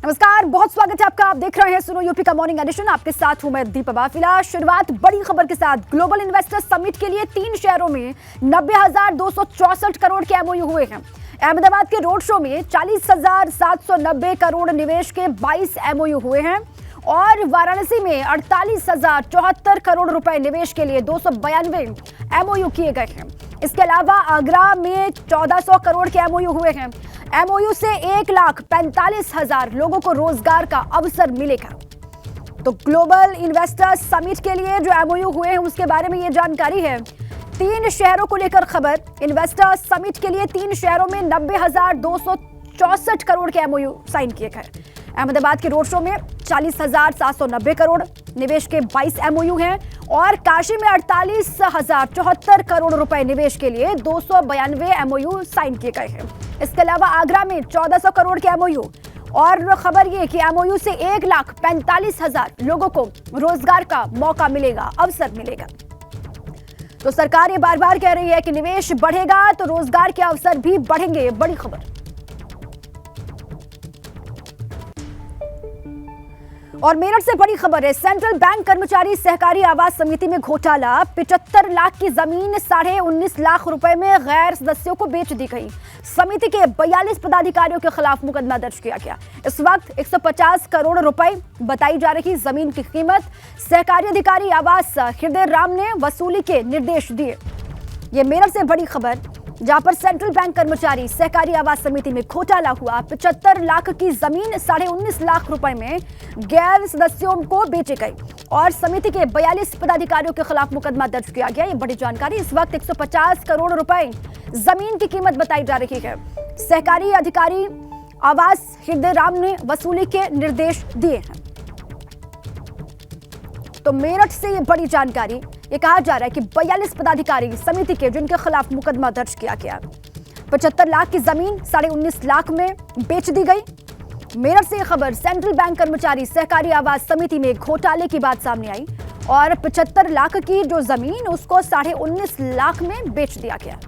नमस्कार, बहुत स्वागत है आपका। आप देख रहे हैं सुनो यूपी का मॉर्निंग एडिशन। आपके साथ हूं मैं दीपा बाफिला। शुरुआत बड़ी खबर के साथ। ग्लोबल इन्वेस्टर समिट के लिए 3 शहरों में 90,264 करोड़ के एमओयू हुए हैं। अहमदाबाद के रोड शो में 40,790 करोड़ निवेश के 22 एमओयू हुए हैं और वाराणसी में 48,074 करोड़ रुपए निवेश के लिए 292 एमओयू किए गए हैं। इसके अलावा आगरा में 1400 करोड़ के एमओयू हुए हैं। एमओयू से 1,45,000 लोगों को रोजगार का अवसर मिलेगा। तो ग्लोबल इन्वेस्टर समिट के लिए जो एमओयू हुए हैं उसके बारे में ये जानकारी है। 3 शहरों को लेकर खबर। इन्वेस्टर समिट के लिए 3 शहरों में 90,264 करोड़ के एमओयू साइन किए गए। अहमदाबाद के रोड शो में 40,790 करोड़ निवेश के 22 एमओयू हैं और काशी में 48,074 करोड़ रुपए निवेश के लिए 292 एमओयू साइन किए गए हैं। इसके अलावा आगरा में 1400 करोड़ के एमओयू और खबर ये कि एमओयू से 1,45,000 लोगों को रोजगार का मौका मिलेगा, अवसर मिलेगा। तो सरकार ये बार बार कह रही है कि निवेश बढ़ेगा तो रोजगार के अवसर भी बढ़ेंगे। बड़ी खबर। और मेरठ से बड़ी खबर है। सेंट्रल बैंक कर्मचारी सहकारी आवास समिति में घोटाला। 75 लाख की जमीन 19.5 लाख रुपए में गैर सदस्यों को बेच दी गई। समिति के 42 पदाधिकारियों के खिलाफ मुकदमा दर्ज किया गया। इस वक्त 150 करोड़ रुपए बताई जा रही जमीन की कीमत सहकारी अधिकारी आवास हृदय राम ने वसूली के निर्देश दिए। ये मेरठ से बड़ी खबर, जहां पर सेंट्रल बैंक कर्मचारी सहकारी आवास समिति में घोटाला हुआ। 75 लाख की जमीन 19.5 लाख रुपए में गैर सदस्यों को बेची गई और समिति के 42 पदाधिकारियों के खिलाफ मुकदमा दर्ज किया गया। ये बड़ी जानकारी। इस वक्त 150 करोड़ रुपए जमीन की कीमत बताई जा रही है। सहकारी अधिकारी आवास हृदय राम ने वसूली के निर्देश दिए हैं। तो मेरठ से ये बड़ी जानकारी। ये कहा जा रहा है कि 42 पदाधिकारी समिति के जिनके खिलाफ मुकदमा दर्ज किया गया। 75 लाख की जमीन 19.5 लाख में बेच दी गई। मेरठ से खबर। सेंट्रल बैंक कर्मचारी सहकारी आवास समिति में घोटाले की बात सामने आई और 75 लाख की जो जमीन उसको 19.5 लाख में बेच दिया गया।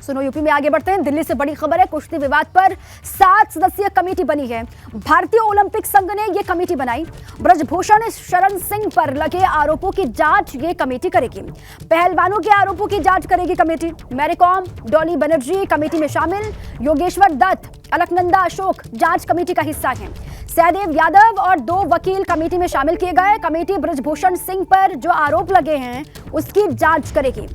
सुनो यूपी में आगे बढ़ते हैं। दिल्ली से बड़ी खबर है। कुश्ती विवाद पर 7 सदस्यीय कमेटी बनी है। भारतीय ओलंपिक संघ ने यह कमेटी बनाई। ब्रजभूषण शरण सिंह पर लगे आरोपों की जांच ये कमेटी करेगी। पहलवानों के आरोपों की जांच करेगी कमेटी। मैरीकॉम, डॉली बनर्जी कमेटी में शामिल। योगेश्वर दत्त, अलकनंदा अशोक जांच कमेटी का हिस्सा हैं। सहदेव यादव और 2 वकील कमेटी में शामिल किए गए। कमेटी ब्रजभूषण सिंह पर जो आरोप लगे हैं उसकी जांच करेगी।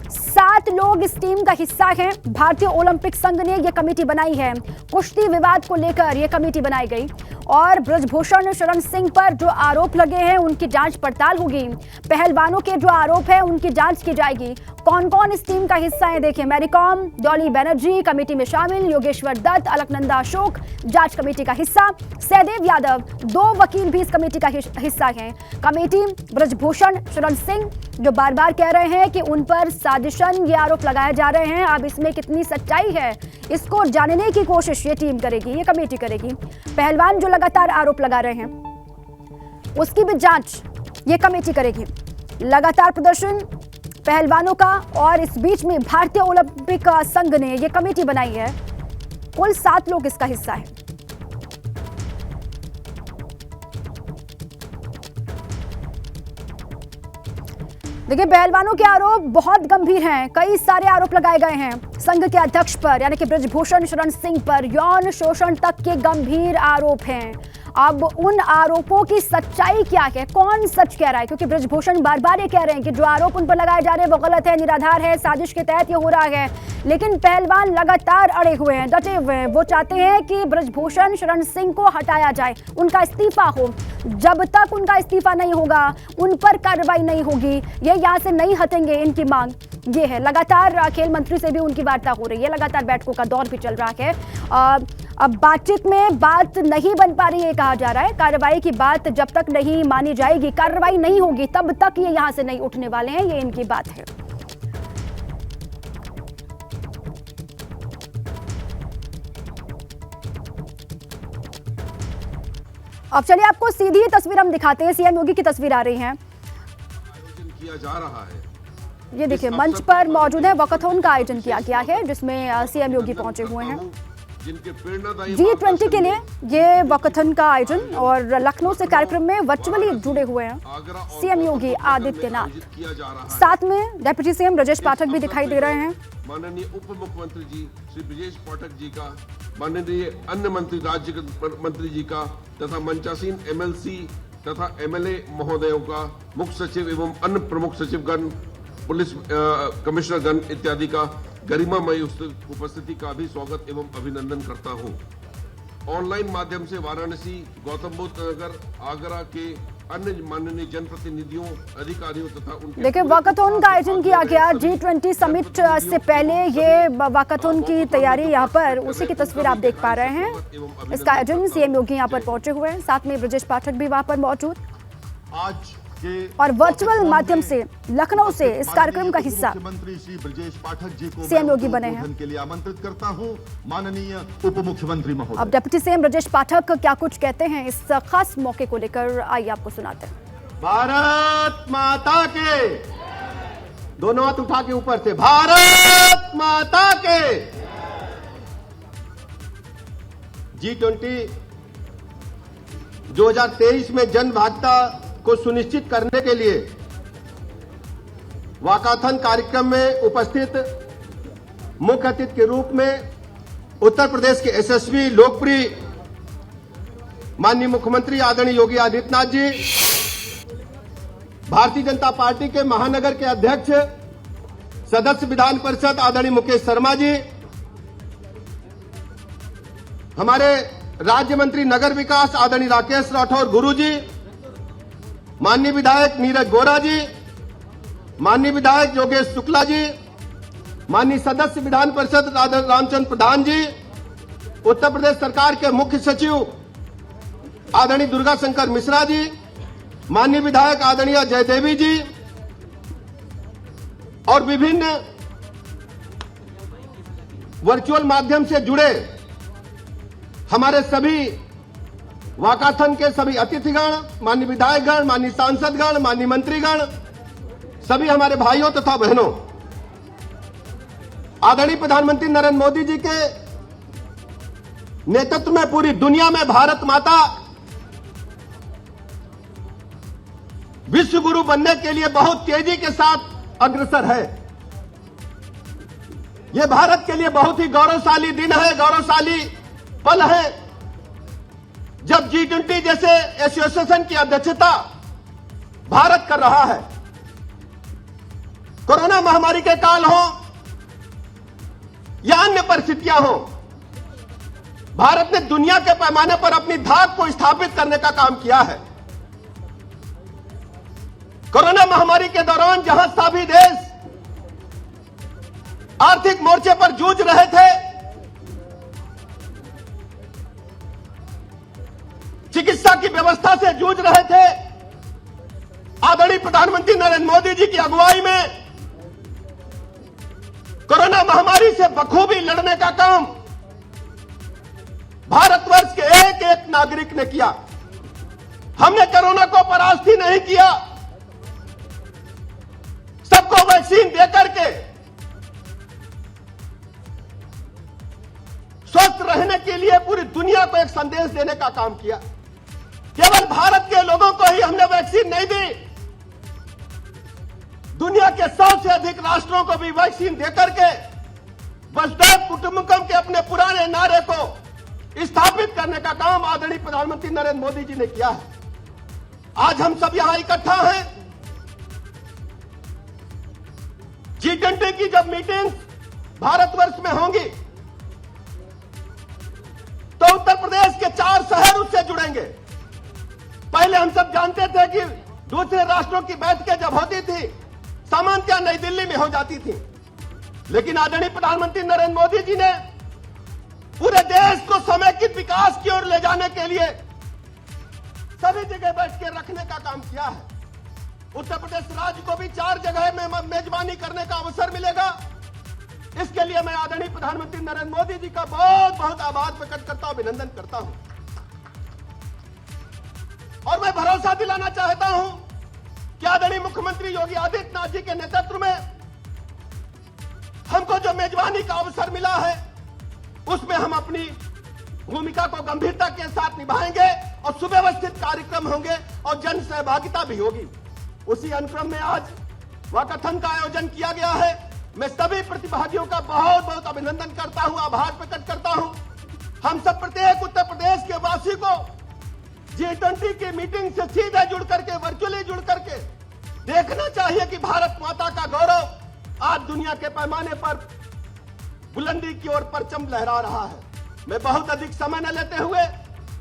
7 लोग इस टीम का हिस्सा हैं। भारतीय ओलंपिक संघ ने यह कमेटी बनाई है। कुश्ती विवाद को लेकर यह कमेटी बनाई गई और ब्रजभूषण शरण सिंह पर जो आरोप लगे हैं उनकी जांच पड़ताल होगी। पहलवानों के जो आरोप हैं उनकी जांच की जाएगी। कौन कौन इस टीम का हिस्सा है देखिए। मैरीकॉम, डॉली बनर्जी कमेटी में शामिल। योगेश्वर दत्त, अलकनंदा अशोक जांच कमेटी का हिस्सा। सहदेव यादव, 2 वकील भी इस कमेटी का हिस्सा हैं। कमेटी ब्रजभूषण शरण सिंह जो बार बार कह रहे हैं कि उन पर साजिशन ये आरोप लगाए जा रहे हैं। अब इसमें कितनी सच्चाई है इसको जानने की कोशिश ये टीम करेगी, ये कमेटी करेगी। पहलवान जो लगातार आरोप लगा रहे हैं उसकी भी जांच ये कमेटी करेगी। लगातार प्रदर्शन पहलवानों का और इस बीच में भारतीय ओलंपिक संघ ने ये कमेटी बनाई है। कुल 7 लोग इसका हिस्सा है। देखिए, पहलवानों के आरोप बहुत गंभीर हैं। कई सारे आरोप लगाए गए हैं संघ के अध्यक्ष पर यानी कि ब्रजभूषण शरण सिंह पर। यौन शोषण तक के गंभीर आरोप हैं। अब उन आरोपों की सच्चाई क्या है, कौन सच कह रहा है? क्योंकि ब्रजभूषण बार बार ये कह रहे हैं कि जो आरोप उन पर लगाए जा रहे हैं वो गलत है, निराधार है, साजिश के तहत ये हो रहा है। लेकिन पहलवान लगातार अड़े हुए हैं, डटे हुए हैं। वो चाहते हैं कि ब्रजभूषण शरण सिंह को हटाया जाए, उनका इस्तीफा हो। जब तक उनका इस्तीफा नहीं होगा उन पर कार्रवाई नहीं होगी, ये यहाँ से नहीं हटेंगे, इनकी मांग ये है। लगातार खेल मंत्री से भी उनकी वार्ता हो रही है। लगातार बैठकों का दौर भी चल रहा है। अब बातचीत में बात नहीं बन पा रही है, कहा जा रहा है। कार्रवाई की बात जब तक नहीं मानी जाएगी, कार्रवाई नहीं होगी, तब तक ये यहां से नहीं उठने वाले हैं, ये इनकी बात है। अब चलिए आपको सीधी तस्वीर हम दिखाते हैं। सीएम योगी की तस्वीर आ रही है। आयोजन किया जा रहा है ये देखिए मंच पर मौजूद है, वॉकाथॉन का आयोजन किया गया है जिसमें सीएम योगी पहुंचे हुए हैं। G20 के लिए ये वॉकाथॉन का आयोजन, और लखनऊ से कार्यक्रम में वर्चुअली जुड़े हुए हैं सीएम योगी आदित्यनाथ। साथ में डिप्टी सीएम ब्रजेश पाठक भी दिखाई दे रहे हैं। माननीय उप मुख्यमंत्री जी श्री ब्रजेश पाठक जी का, माननीय अन्य मंत्री राज्य मंत्री जी का तथा मंचासीन एमएलसी तथा एमएलए महोदयों का, मुख्य सचिव एवं अन्य प्रमुख सचिवगण, पुलिस कमिश्नर गण इत्यादि का गरिमामयी उपस्थिति का भी स्वागत एवं अभिनंदन करता हूं। ऑनलाइन माध्यम से वाराणसी, गौतम बुद्ध नगर, आगरा के अन्य माननीय जनप्रतिनिधियों, अधिकारियों तथा उनके देखिए वॉकाथॉन का आयोजन किया गया G20 समिट से पहले। ये वॉकाथॉन की तैयारी यहाँ पर उसी की तस्वीर आप देख पा रहे हैं। इसका आयोजन सीएम योगी यहाँ पर पहुंचे हुए हैं, साथ में ब्रजेश पाठक भी वहाँ पर मौजूद, आज और वर्चुअल माध्यम से लखनऊ से इस कार्यक्रम का हिस्सा मुख्यमंत्री श्री ब्रजेश पाठक जी को सीएम योगी बने हैं। के लिए आमंत्रित करता हूं, माननीय उप मुख्यमंत्री महोदय। अब डिप्टी सीएम ब्रजेश पाठक क्या कुछ कहते हैं इस खास मौके को लेकर, आइए आपको सुनाते हैं। भारत माता के, दोनों हाथ उठा के ऊपर से, भारत माता के। G20 2023 में जन भागीदारी को सुनिश्चित करने के लिए वॉकाथॉन कार्यक्रम में उपस्थित मुख्य अतिथि के रूप में उत्तर प्रदेश के यशस्वी लोकप्रिय माननीय मुख्यमंत्री आदरणीय योगी आदित्यनाथ जी, भारतीय जनता पार्टी के महानगर के अध्यक्ष सदस्य विधान परिषद आदरणीय मुकेश शर्मा जी, हमारे राज्य मंत्री नगर विकास आदरणीय राकेश राठौर गुरु जी, माननीय विधायक नीरज गोरा जी, माननीय विधायक योगेश शुक्ला जी, माननीय सदस्य विधान परिषद रामचंद्र प्रधान जी, उत्तर प्रदेश सरकार के मुख्य सचिव आदरणीय दुर्गा शंकर मिश्रा जी, माननीय विधायक आदरणीय जयदेवी जी, और विभिन्न वर्चुअल माध्यम से जुड़े हमारे सभी वॉकाथॉन के सभी अतिथिगण, माननीय विधायकगण, माननीय सांसदगण, माननीय मंत्रीगण, सभी हमारे भाइयों तथा बहनों, आदरणीय प्रधानमंत्री नरेंद्र मोदी जी के नेतृत्व में पूरी दुनिया में भारत माता विश्व गुरु बनने के लिए बहुत तेजी के साथ अग्रसर है। यह भारत के लिए बहुत ही गौरवशाली दिन है, गौरवशाली पल है, जब G20 जैसे एसोसिएशन की अध्यक्षता भारत कर रहा है। कोरोना महामारी के काल हो या अन्य परिस्थितियां हो, भारत ने दुनिया के पैमाने पर अपनी धाक को स्थापित करने का काम किया है। कोरोना महामारी के दौरान जहां सभी देश आर्थिक मोर्चे पर जूझ रहे थे, चिकित्सा की व्यवस्था से जूझ रहे थे, आदरणीय प्रधानमंत्री नरेंद्र मोदी जी की अगुवाई में कोरोना महामारी से बखूबी लड़ने का काम भारतवर्ष के एक एक नागरिक ने किया। हमने कोरोना को परास्त ही नहीं किया, सबको वैक्सीन देकर के स्वस्थ रहने के लिए पूरी दुनिया को एक संदेश देने का काम किया। केवल भारत के लोगों को ही हमने वैक्सीन नहीं दी, दुनिया के 100 से अधिक राष्ट्रों को भी वैक्सीन देकर के वसुधैव कुटुंबकम के अपने पुराने नारे को स्थापित करने का काम आदरणीय प्रधानमंत्री नरेंद्र मोदी जी ने किया है। आज हम सब यहां इकट्ठा हैं। G20 की जब मीटिंग भारतवर्ष में होंगी तो उत्तर प्रदेश के 4 शहर उससे जुड़ेंगे। पहले हम सब जानते थे कि दूसरे राष्ट्रों की बैठकें जब होती थी सामान्यतः नई दिल्ली में हो जाती थी, लेकिन आदरणीय प्रधानमंत्री नरेंद्र मोदी जी ने पूरे देश को समेकित विकास की ओर ले जाने के लिए सभी जगह बैठ के रखने का काम किया है। उत्तर प्रदेश राज्य को भी 4 जगह में मेजबानी करने का अवसर मिलेगा। इसके लिए मैं आदरणीय प्रधानमंत्री नरेंद्र मोदी जी का बहुत बहुत आभार प्रकट करता हूं, अभिनंदन करता हूं। और मैं भरोसा दिलाना चाहता हूं कि आदरणीय मुख्यमंत्री योगी आदित्यनाथ जी के नेतृत्व में हमको जो मेजबानी का अवसर मिला है उसमें हम अपनी भूमिका को गंभीरता के साथ निभाएंगे और सुव्यवस्थित कार्यक्रम होंगे और जन सहभागिता भी होगी। उसी अनुक्रम में आज वाकाथन का आयोजन किया गया है। मैं सभी प्रतिभागियों का बहुत बहुत अभिनंदन करता हूं, आभार प्रकट करता हूं। हम सब प्रत्येक उत्तर प्रदेश के वासी को G20 की मीटिंग से सीधे जुड़ करके, वर्चुअली जुड़ करके देखना चाहिए कि भारत माता का गौरव आज दुनिया के पैमाने पर बुलंदी की ओर परचम लहरा रहा है। मैं बहुत अधिक समय न लेते हुए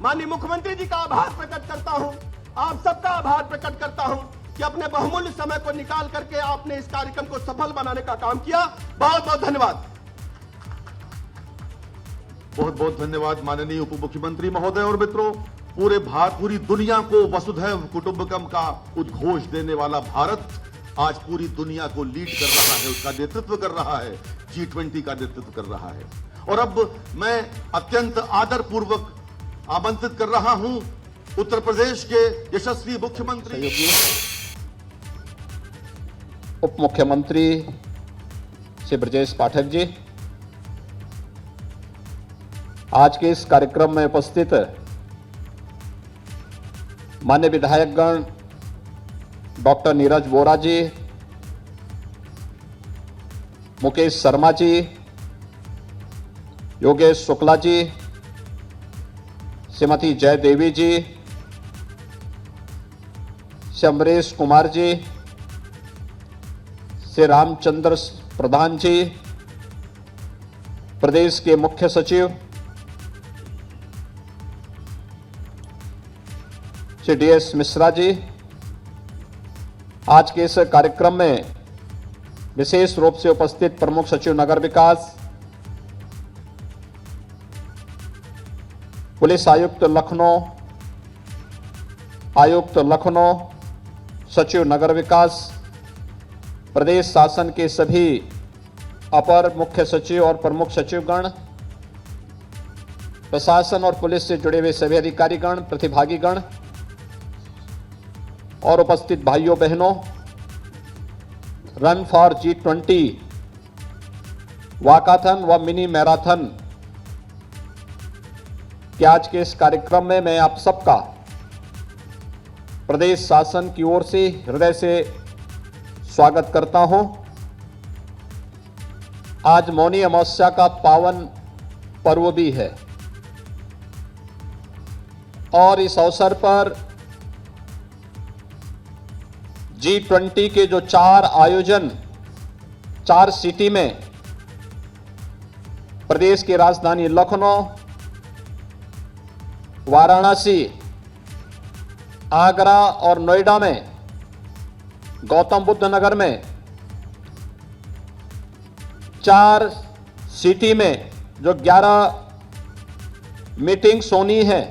माननीय मुख्यमंत्री जी का आभार प्रकट करता हूं, आप सबका आभार प्रकट करता हूं कि अपने बहुमूल्य समय को निकाल करके आपने इस कार्यक्रम को सफल बनाने का काम किया। बहुत बहुत धन्यवाद। बहुत बहुत धन्यवाद माननीय उप मुख्यमंत्री महोदय। और मित्रों, पूरी दुनिया को वसुधैव कुटुंबकम का उद्घोष देने वाला भारत आज पूरी दुनिया को लीड कर रहा है, उसका नेतृत्व कर रहा है, G20 का नेतृत्व कर रहा है। और अब मैं अत्यंत आदरपूर्वक आमंत्रित कर रहा हूं उत्तर प्रदेश के यशस्वी मुख्यमंत्री उप मुख्यमंत्री श्री ब्रजेश पाठक जी, आज के इस कार्यक्रम में उपस्थित मान्य विधायकगण डॉक्टर नीरज वोरा जी, मुकेश शर्मा जी, योगेश शुक्ला जी, श्रीमती जय देवी जी, श्री अमरीश कुमार जी, श्री रामचंद्र प्रधान जी, प्रदेश के मुख्य सचिव श्री DS मिश्रा जी, आज के इस कार्यक्रम में विशेष रूप से उपस्थित प्रमुख सचिव नगर विकास, पुलिस आयुक्त लखनऊ, सचिव नगर विकास, प्रदेश शासन के सभी अपर मुख्य सचिव और प्रमुख सचिवगण, प्रशासन और पुलिस से जुड़े हुए सभी अधिकारीगण, प्रतिभागीगण और उपस्थित भाइयों बहनों, रन फॉर G20 वाकाथन व मिनी मैराथन के आज के इस कार्यक्रम में मैं आप सबका प्रदेश शासन की ओर से हृदय से स्वागत करता हूं। आज मौनी अमावस्या का पावन पर्व भी है और इस अवसर पर G20 के जो 4 आयोजन 4 सिटी में प्रदेश की राजधानी लखनऊ, वाराणसी, आगरा और नोएडा में, गौतम बुद्ध नगर में 4 सिटी में जो 11 मीटिंग्स होनी है,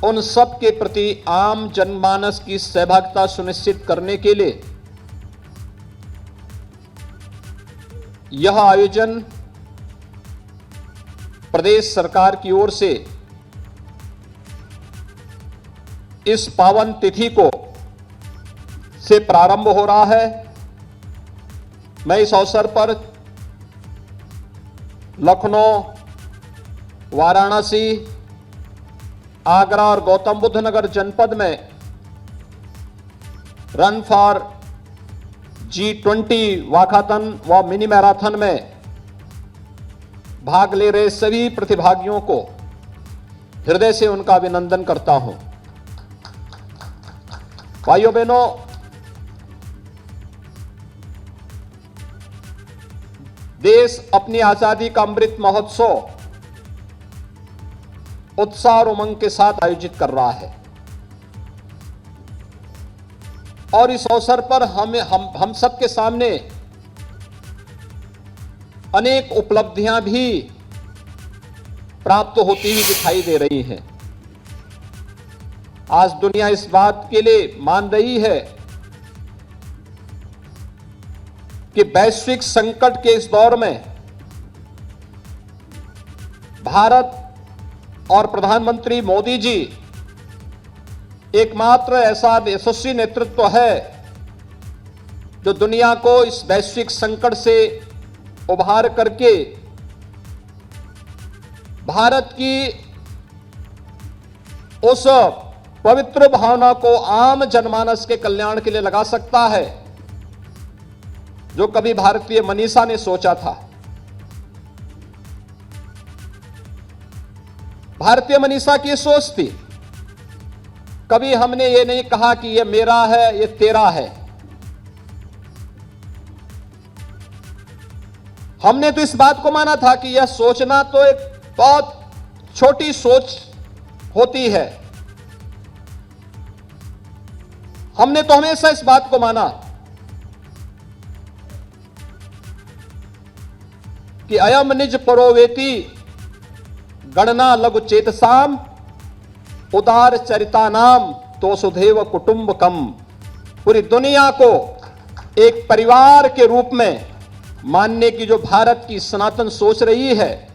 उन सब के प्रति आम जनमानस की सहभागिता सुनिश्चित करने के लिए यह आयोजन प्रदेश सरकार की ओर से इस पावन तिथि को से प्रारंभ हो रहा है। मैं इस अवसर पर लखनऊ, वाराणसी, आगरा और गौतम बुद्ध नगर जनपद में रन फॉर G20 वाकाथन व मिनी मैराथन में भाग ले रहे सभी प्रतिभागियों को हृदय से उनका अभिनंदन करता हूं। भाइयों बहनों, देश अपनी आजादी का अमृत महोत्सव उत्साह और उमंग के साथ आयोजित कर रहा है और इस अवसर पर हम सबके सामने अनेक उपलब्धियां भी प्राप्त होती हुई दिखाई दे रही हैं। आज दुनिया इस बात के लिए मान रही है कि वैश्विक संकट के इस दौर में भारत और प्रधानमंत्री मोदी जी एकमात्र ऐसा यशस्वी नेतृत्व है जो दुनिया को इस वैश्विक संकट से उभार करके भारत की उस पवित्र भावना को आम जनमानस के कल्याण के लिए लगा सकता है, जो कभी भारतीय मनीषा ने सोचा था। भारतीय मनीषा की सोच थी, कभी हमने ये नहीं कहा कि ये मेरा है, ये तेरा है। हमने तो इस बात को माना था कि यह सोचना तो एक बहुत छोटी सोच होती है। हमने तो हमेशा इस बात को माना कि अयम निज परोवेति गणना लघु चेतसाम उदार चरितानाम तो सुधेव कुटुंबकम। पूरी दुनिया को एक परिवार के रूप में मानने की जो भारत की सनातन सोच रही है,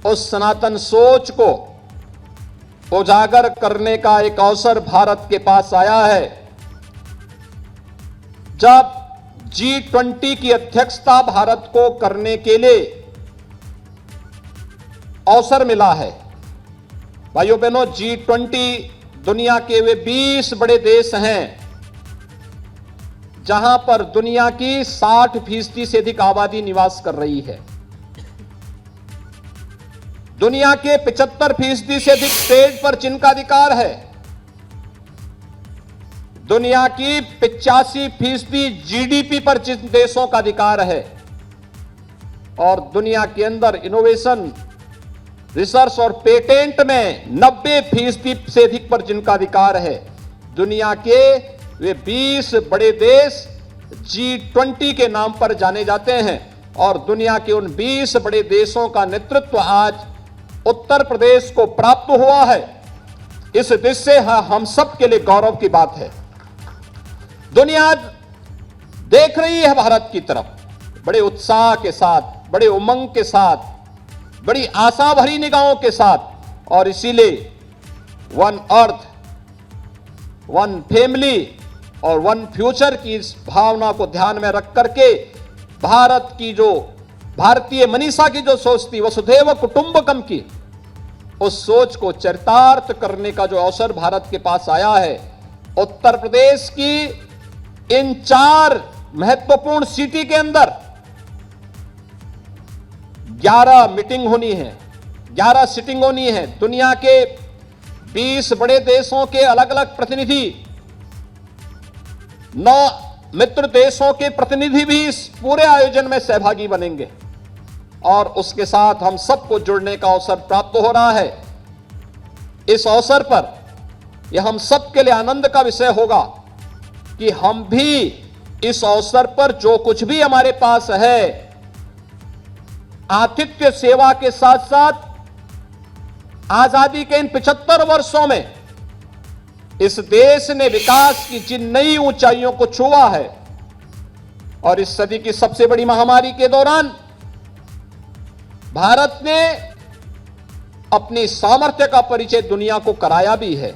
उस सनातन सोच को उजागर करने का एक अवसर भारत के पास आया है। जब G20 की अध्यक्षता भारत को करने के लिए अवसर मिला है। भाइयों बहनों, G20 दुनिया के वे 20 बड़े देश हैं जहां पर दुनिया की 60% से अधिक आबादी निवास कर रही है। दुनिया के 75% से अधिक ट्रेड पर जिनका अधिकार है। दुनिया की 85% जीडीपी पर जिन देशों का अधिकार है, और दुनिया के अंदर इनोवेशन, रिसर्च और पेटेंट में 90% से अधिक पर जिनका अधिकार है। दुनिया के वे 20 बड़े देश G20 के नाम पर जाने जाते हैं, और दुनिया के उन 20 बड़े देशों का नेतृत्व आज उत्तर प्रदेश को प्राप्त हुआ है। इस दृश्य से हम सब के लिए गौरव की बात है। दुनिया आज देख रही है भारत की तरफ, बड़े उत्साह के साथ, बड़े उमंग के साथ, बड़ी आशा भरी निगाहों के साथ, और इसीलिए वन अर्थ, वन फैमिली और वन फ्यूचर की इस भावना को ध्यान में रख करके भारत की जो भारतीय मनीषा की जो सोच थी, वसुधैव कुटुंबकम की, उस सोच को चरितार्थ करने का जो अवसर भारत के पास आया है। उत्तर प्रदेश की इन 4 महत्वपूर्ण सिटी के अंदर 11 मीटिंग होनी है, 11 सिटिंग होनी है। दुनिया के 20 बड़े देशों के अलग अलग प्रतिनिधि, 9 मित्र देशों के प्रतिनिधि भी इस पूरे आयोजन में सहभागी बनेंगे, और उसके साथ हम सबको जुड़ने का अवसर प्राप्त हो रहा है। इस अवसर पर यह हम सबके लिए आनंद का विषय होगा कि हम भी इस अवसर पर जो कुछ भी हमारे पास है, आतिथ्य सेवा के साथ साथ आजादी के इन 75 वर्षों में इस देश ने विकास की जिन नई ऊंचाइयों को छुआ है, और इस सदी की सबसे बड़ी महामारी के दौरान भारत ने अपनी सामर्थ्य का परिचय दुनिया को कराया भी है।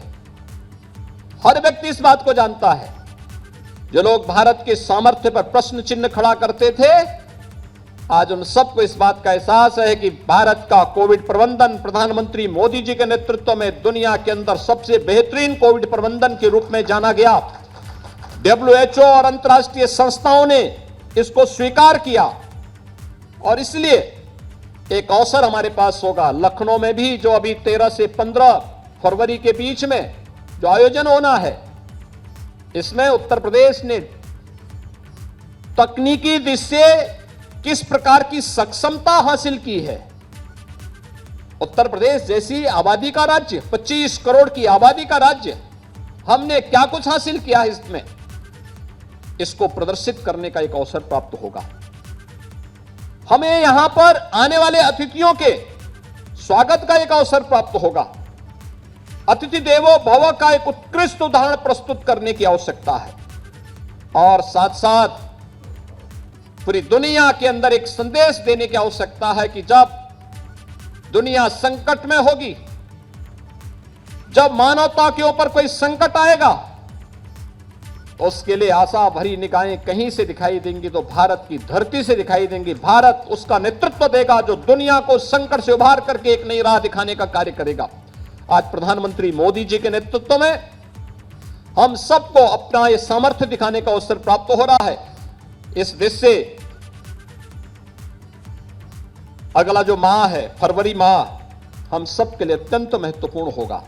हर व्यक्ति इस बात को जानता है। जो लोग भारत के सामर्थ्य पर प्रश्न चिन्ह खड़ा करते थे, आज उन सबको इस बात का एहसास है कि भारत का कोविड प्रबंधन प्रधानमंत्री मोदी जी के नेतृत्व में दुनिया के अंदर सबसे बेहतरीन कोविड प्रबंधन के रूप में जाना गया। WHO और अंतर्राष्ट्रीय संस्थाओं ने इसको स्वीकार किया, और इसलिए एक अवसर हमारे पास होगा। लखनऊ में भी जो अभी 13 से 15 फरवरी के बीच में जो आयोजन होना है, इसमें उत्तर प्रदेश ने तकनीकी दृष्टि से किस प्रकार की सक्षमता हासिल की है। उत्तर प्रदेश जैसी आबादी का राज्य, 25 करोड़ की आबादी का राज्य, हमने क्या कुछ हासिल किया है इसमें, इसको प्रदर्शित करने का एक अवसर प्राप्त होगा। हमें यहां पर आने वाले अतिथियों के स्वागत का एक अवसर प्राप्त होगा। अतिथि देवो भव का एक उत्कृष्ट उदाहरण प्रस्तुत करने की आवश्यकता है, और साथ साथ पूरी दुनिया के अंदर एक संदेश देने की आवश्यकता है कि जब दुनिया संकट में होगी, जब मानवता के ऊपर कोई संकट आएगा, उसके लिए आशा भरी निगाहें कहीं से दिखाई देंगी तो भारत की धरती से दिखाई देंगी। भारत उसका नेतृत्व देगा जो दुनिया को संकट से उभार करके एक नई राह दिखाने का कार्य करेगा। आज प्रधानमंत्री मोदी जी के नेतृत्व में हम सबको अपना ये सामर्थ्य दिखाने का अवसर प्राप्त हो रहा है। इस देश से अगला जो माह है, फरवरी माह, हम सबके लिए अत्यंत महत्वपूर्ण होगा।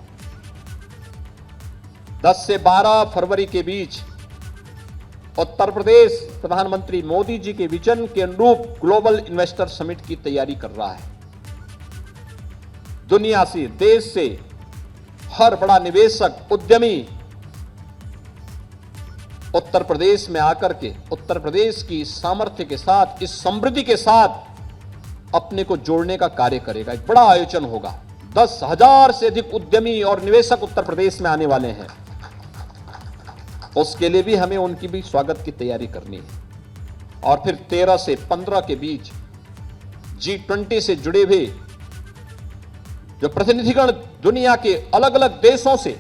10 से 12 फरवरी के बीच उत्तर प्रदेश प्रधानमंत्री मोदी जी के विजन के अनुरूप ग्लोबल इन्वेस्टर समिट की तैयारी कर रहा है। दुनिया से, देश से हर बड़ा निवेशक, उद्यमी उत्तर प्रदेश में आकर के उत्तर प्रदेश की सामर्थ्य के साथ, इस समृद्धि के साथ अपने को जोड़ने का कार्य करेगा। एक बड़ा आयोजन होगा। 10,000 से अधिक उद्यमी और निवेशक उत्तर प्रदेश में आने वाले हैं। उसके लिए भी हमें उनकी भी स्वागत की तैयारी करनी है। और फिर 13 से 15 के बीच G20 से जुड़े हुए जो प्रतिनिधिगण दुनिया के अलग अलग देशों से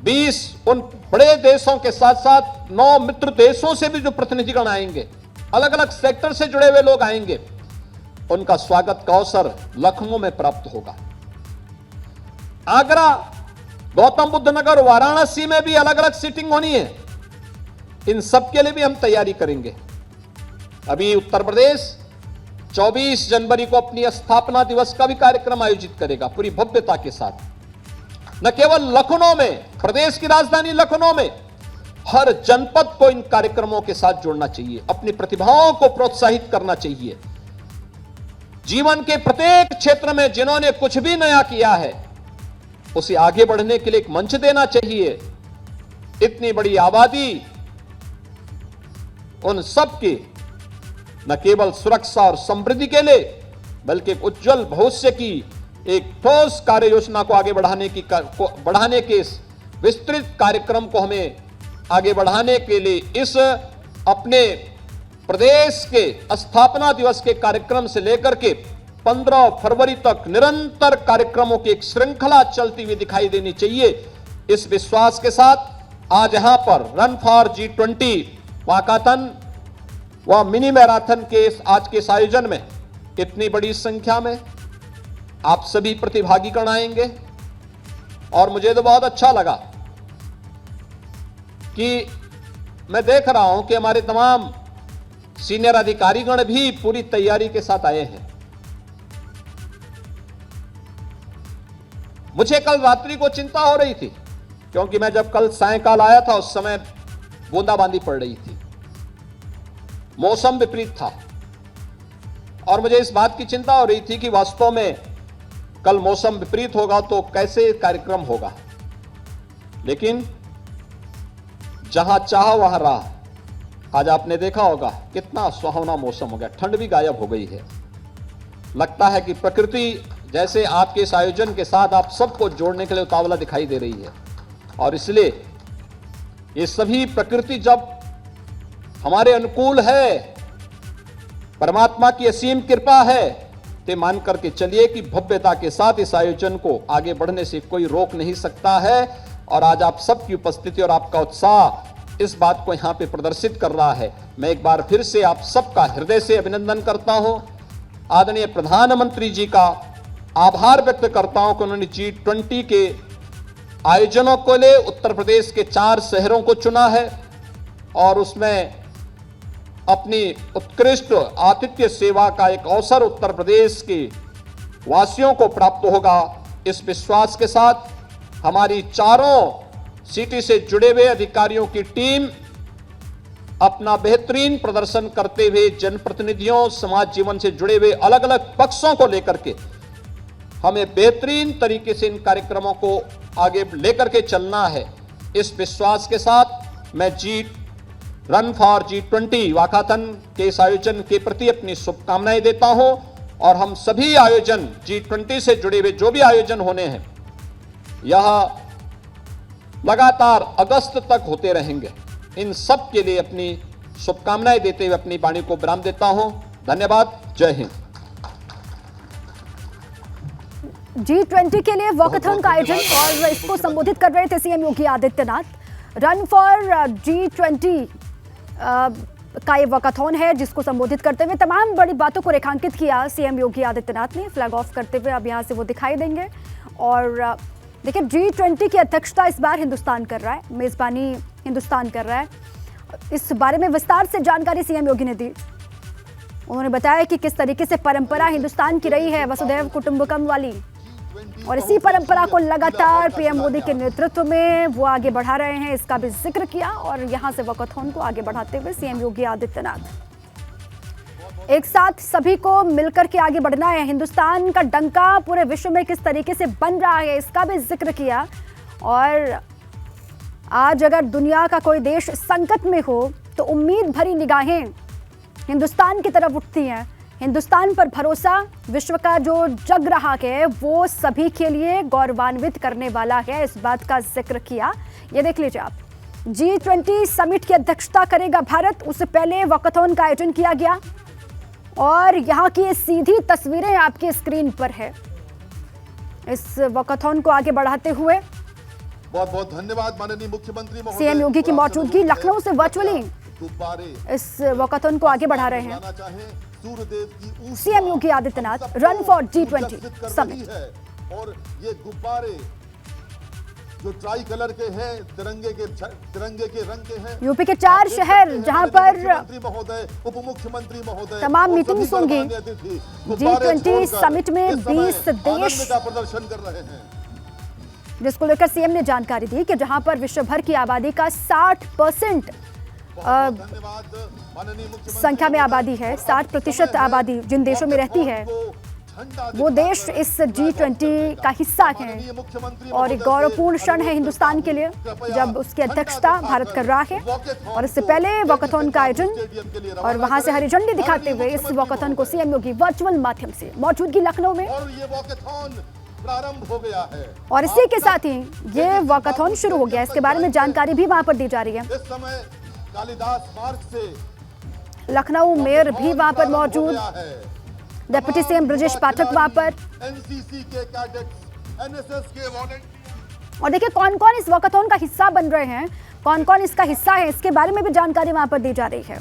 20 उन बड़े देशों के साथ साथ 9 मित्र देशों से भी जो प्रतिनिधिगण आएंगे, अलग अलग सेक्टर से जुड़े हुए लोग आएंगे, उनका स्वागत का अवसर लखनऊ में प्राप्त होगा। आगरा, गौतम बुद्ध नगर, वाराणसी में भी अलग अलग सीटिंग होनी है। इन सब के लिए भी हम तैयारी करेंगे। अभी उत्तर प्रदेश 24 जनवरी को अपनी स्थापना दिवस का भी कार्यक्रम आयोजित करेगा पूरी भव्यता के साथ। न केवल लखनऊ में, प्रदेश की राजधानी लखनऊ में हर जनपद को इन कार्यक्रमों के साथ जोड़ना चाहिए, अपनी प्रतिभाओं को प्रोत्साहित करना चाहिए। जीवन के प्रत्येक क्षेत्र में जिन्होंने कुछ भी नया किया है उसे आगे बढ़ने के लिए एक मंच देना चाहिए। इतनी बड़ी आबादी, उन सब की न केवल सुरक्षा और समृद्धि के लिए बल्कि एक उज्जवल भविष्य की एक ठोस कार्य योजना को आगे बढ़ाने के इस विस्तृत कार्यक्रम को हमें आगे बढ़ाने के लिए इस अपने प्रदेश के स्थापना दिवस के कार्यक्रम से लेकर के 15 फरवरी तक निरंतर कार्यक्रमों की एक श्रृंखला चलती हुई दिखाई देनी चाहिए। इस विश्वास के साथ आज यहां पर रन फॉर G20 वाकाथन व मिनी मैराथन के आज के इस आयोजन में इतनी बड़ी संख्या में आप सभी प्रतिभागीगण आएंगे। और मुझे तो बहुत अच्छा लगा कि मैं देख रहा हूं कि हमारे तमाम सीनियर अधिकारीगण भी पूरी तैयारी के साथ आए हैं। मुझे कल रात्रि को चिंता हो रही थी क्योंकि मैं जब कल सायंकाल आया था उस समय बूंदाबांदी पड़ रही थी, मौसम विपरीत था और मुझे इस बात की चिंता हो रही थी कि वास्तव में कल मौसम विपरीत होगा तो कैसे कार्यक्रम होगा। लेकिन जहां चाह वहां राह। आज आपने देखा होगा कितना सुहावना मौसम हो गया, ठंड भी गायब हो गई है। लगता है कि प्रकृति जैसे आपके इस आयोजन के साथ आप सबको जोड़ने के लिए उतावला दिखाई दे रही है। और इसलिए ये सभी प्रकृति जब हमारे अनुकूल है, परमात्मा की असीम कृपा है, तो मान करके चलिए कि भव्यता के साथ इस आयोजन को आगे बढ़ने से कोई रोक नहीं सकता है। और आज आप सबकी उपस्थिति और आपका उत्साह इस बात को यहां पे प्रदर्शित कर रहा है। मैं एक बार फिर से आप सबका हृदय से अभिनंदन करता हूं। आदरणीय प्रधानमंत्री जी का आभार व्यक्त करता हूं कि उन्होंने G20 के आयोजनों को ले उत्तर प्रदेश के 4 शहरों को चुना है और उसमें अपनी उत्कृष्ट आतिथ्य सेवा का एक अवसर उत्तर प्रदेश के वासियों को प्राप्त होगा। इस विश्वास के साथ हमारी चारों सिटी से जुड़े हुए अधिकारियों की टीम अपना बेहतरीन प्रदर्शन करते हुए जनप्रतिनिधियों, समाज जीवन से जुड़े हुए अलग अलग पक्षों को लेकर के हमें बेहतरीन तरीके से इन कार्यक्रमों को आगे लेकर के चलना है। इस विश्वास के साथ मैं रन फॉर G20 वाकाथन के इस आयोजन के प्रति अपनी शुभकामनाएं देता हूं और हम सभी आयोजन G20 से जुड़े हुए जो भी आयोजन होने हैं यह लगातार अगस्त तक होते रहेंगे। इन सब के लिए अपनी शुभकामनाएं देते हुए अपनी वाणी को विराम देता हूं। धन्यवाद। जय हिंद। G20 के लिए वॉकाथन का आयोजन और इसको संबोधित कर रहे थे CM Yogi Adityanath. Run for G20 का ये वॉकाथॉन है, जिसको संबोधित करते हुए तमाम बड़ी बातों को रेखांकित किया सीएम योगी आदित्यनाथ ने। फ्लैग ऑफ करते हुए अब यहाँ से वो दिखाई देंगे। और देखिए, G20 की अध्यक्षता इस बार हिंदुस्तान कर रहा है, मेजबानी हिंदुस्तान कर रहा है। इस बारे में विस्तार से जानकारी सीएम योगी ने दी। उन्होंने बताया कि किस तरीके से परंपरा हिंदुस्तान की रही है वसुधैव कुटुंबकम वाली, और इसी परंपरा को लगातार पीएम मोदी के नेतृत्व में वो आगे बढ़ा रहे हैं, इसका भी जिक्र किया। और यहां से वॉकाथॉन को आगे बढ़ाते हुए सीएम योगी आदित्यनाथ एक साथ सभी को मिलकर के आगे बढ़ना है, हिंदुस्तान का डंका पूरे विश्व में किस तरीके से बन रहा है इसका भी जिक्र किया। और आज अगर दुनिया का कोई देश संकट में हो तो उम्मीद भरी निगाहें हिंदुस्तान की तरफ उठती हैं। हिंदुस्तान पर भरोसा विश्व का जो जग रहा है वो सभी के लिए गौरवान्वित करने वाला है, इस बात का जिक्र किया। ये देख लीजिए आप, G20 समिट की अध्यक्षता करेगा भारत, उससे पहले वॉकाथॉन का आयोजन किया गया और यहाँ की सीधी तस्वीरें आपकी स्क्रीन पर है। इस वॉकाथॉन को आगे बढ़ाते हुए बहुत बहुत धन्यवाद माननीय मुख्यमंत्री महोदय। सीएम योगी की मौजूदगी लखनऊ से वर्चुअली इस वॉकाथॉन को आगे बढ़ा रहे हैं। CM Yogi Adityanath run for G20 summit. और ये गुब्बारे जो ट्राई कलर के हैं, तिरंगे के रंग के हैं। यूपी के 4 शहर जहां पर महोदय, उप मुख्यमंत्री महोदय तमाम मीटिंग्स होंगी। G20 समिट में 20 देश का प्रदर्शन कर रहे हैं, जिसको लेकर सीएम ने जानकारी दी कि जहां पर विश्व भर की आबादी का 60% संख्या में आबादी है, 60% आबादी जिन देशों में रहती है वो देश इस G20 का हिस्सा हैं। और एक गौरवपूर्ण क्षण है हिंदुस्तान के लिए जब उसकी अध्यक्षता भारत कर रहा है। और इससे पहले वॉकाथॉन का आयोजन और वहां से हरी झंडी दिखाते हुए इस वॉकाथॉन को सीएम योगी वर्चुअल माध्यम से मौजूदगी लखनऊ में, और ये वॉकाथॉन प्रारंभ हो गया है। और इसी के साथ ही ये वॉकाथॉन शुरू हो गया। इसके बारे में जानकारी भी वहां पर दी जा रही है। इस समय कालिदास मार्ग से लखनऊ मेयर भी वहां पर मौजूद, डिप्टी सीएम ब्रजेश पाठक वहां पर, एनसीसी के कैडेट्स, एनएसएस के वॉलंटियर। और देखिए कौन कौन इस वॉकाथॉन का हिस्सा बन रहे हैं, कौन कौन इसका हिस्सा है, इसके बारे में भी जानकारी वहां पर दी जा रही है।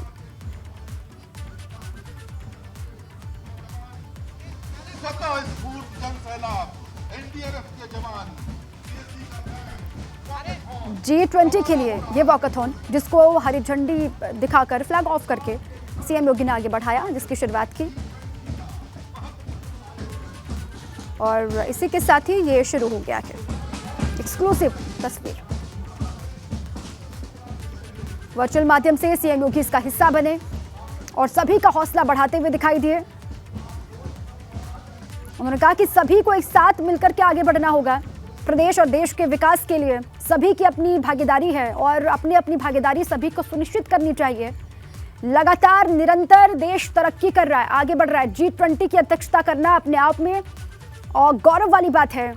स्वतःस्फूर्त जन सैलाब, एनडीआरएफ के जवान, G20 के लिए ये वॉकाथॉन, जिसको हरी झंडी दिखाकर फ्लैग ऑफ करके सीएम योगी ने आगे बढ़ाया, जिसकी शुरुआत की। और इसी के साथ ही ये शुरू हो गया है। एक्सक्लूसिव तस्वीर वर्चुअल माध्यम से सीएम योगी इसका हिस्सा बने और सभी का हौसला बढ़ाते हुए दिखाई दिए। उन्होंने कहा कि सभी को एक साथ मिलकर के आगे बढ़ना होगा। प्रदेश और देश के विकास के लिए सभी की अपनी भागीदारी है और अपनी अपनी भागीदारी सभी को सुनिश्चित करनी चाहिए। लगातार निरंतर देश तरक्की कर रहा है, आगे बढ़ रहा है। G20 की अध्यक्षता करना अपने आप में और गौरव वाली बात है,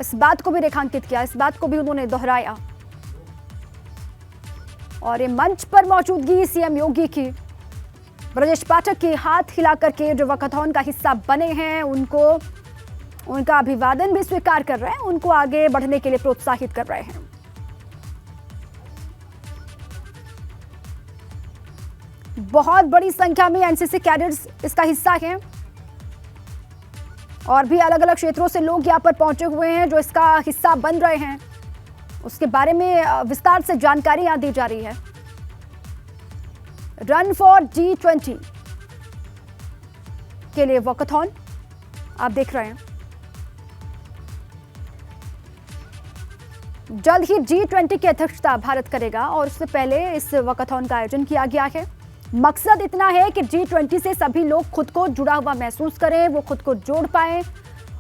इस बात को भी रेखांकित किया, इस बात को भी उन्होंने दोहराया। और ये मंच पर मौजूदगी सीएम योगी की, ब्रजेश पाठक के हाथ हिला करके जो वॉकाथॉन का हिस्सा बने हैं उनको उनका अभिवादन भी स्वीकार कर रहे हैं, उनको आगे बढ़ने के लिए प्रोत्साहित कर रहे हैं। बहुत बड़ी संख्या में एनसीसी कैडेट्स इसका हिस्सा हैं और भी अलग अलग क्षेत्रों से लोग यहां पर पहुंचे हुए हैं जो इसका हिस्सा बन रहे हैं। उसके बारे में विस्तार से जानकारी यहां दी जा रही है। रन फॉर G20 के लिए वॉकाथॉन आप देख रहे हैं। जल्द ही G20 की अध्यक्षता भारत करेगा और उससे पहले इस वॉकाथॉन का आयोजन किया गया है। मकसद इतना है कि G20 से सभी लोग खुद को जुड़ा हुआ महसूस करें, वो खुद को जोड़ पाएं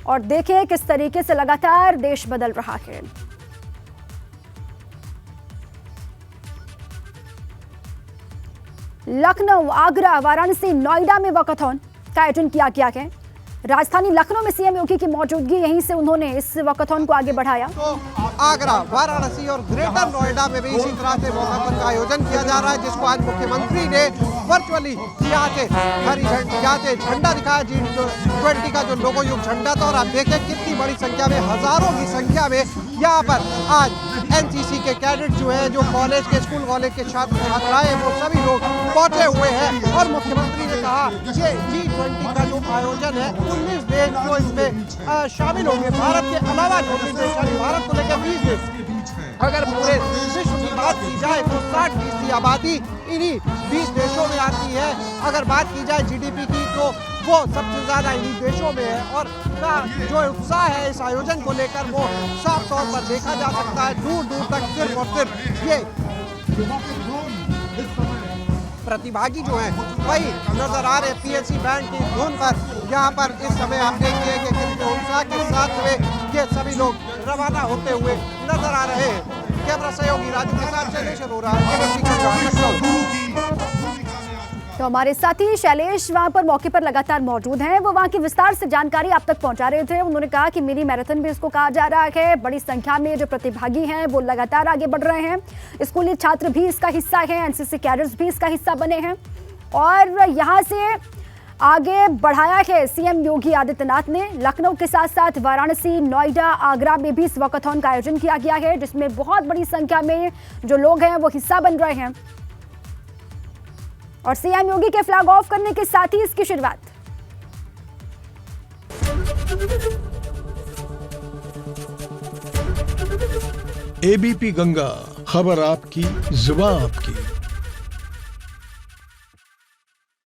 और देखें किस तरीके से लगातार देश बदल रहा है। लखनऊ, आगरा, वाराणसी, नोएडा में वॉकाथॉन का आयोजन किया गया है। राजधानी लखनऊ में सीएम योगी की मौजूदगी, यहीं से उन्होंने इस वॉकाथॉन को आगे बढ़ाया। तो आगरा, वाराणसी और ग्रेटर नोएडा में भी इसी तरह से वॉकाथॉन का आयोजन किया जा रहा है, जिसको आज मुख्यमंत्री ने वर्चुअली यहाँ से झंडा दिखाया। G20 का जो लोगो युक्त झंडा था और आप देखें कितनी बड़ी संख्या में, हजारों की संख्या में यहाँ पर आज एनसीसी के कैडेट जो है, जो कॉलेज के स्कूल कॉलेज के छात्र छात्राएं, वो सभी लोग पहुंचे हुए हैं। और मुख्यमंत्री ने कहा ये G20 का जो आयोजन है 19 देश जो इसमें शामिल होंगे, भारत के अलावा जो भी देश यानी भारत को लेकर 20 देश। अगर पूरे विश्व की बात की जाए तो 60% आबादी इन्हीं 20 देशों में आती है। अगर बात की जाए जीडीपी की तो वो सबसे ज्यादा इन्हीं देशों में है। और का जो उत्साह है इस आयोजन को लेकर वो साफ तौर पर देखा जा सकता है। दूर दूर तक सिर्फ और सिर्फ ये प्रतिभागी जो हैं वही नजर आ रहे। पीएलसी बैंड की धुन पर यहाँ पर इस समय आप देखिए कि कितने उत्साह के साथ में ये सभी लोग रवाना होते हुए नजर आ रहे हैं। कैमरा सहयोगी राजू के साथ शैलेश अरोड़ा, एबीपी लखनऊ। तो हमारे साथी शैलेश वहां पर मौके पर लगातार मौजूद हैं। वो वहां की विस्तार से जानकारी आप तक पहुंचा रहे थे। उन्होंने कहा कि मिनी मैराथन भी इसको कहा जा रहा है। बड़ी संख्या में जो प्रतिभागी हैं वो लगातार आगे बढ़ रहे हैं। स्कूली छात्र भी इसका हिस्सा हैं, एनसीसी कैडेट्स भी इसका हिस्सा बने हैं। और यहाँ से आगे बढ़ाया है सीएम योगी आदित्यनाथ ने। लखनऊ के साथ साथ वाराणसी, नोएडा, आगरा में भी इस वॉकाथॉन का आयोजन किया गया है, जिसमें बहुत बड़ी संख्या में जो लोग हैं वो हिस्सा बन रहे हैं। और सीएम योगी के फ्लैग ऑफ करने के साथ ही इसकी शुरुआत। एबीपी गंगा, खबर आपकी, जुबान आपकी।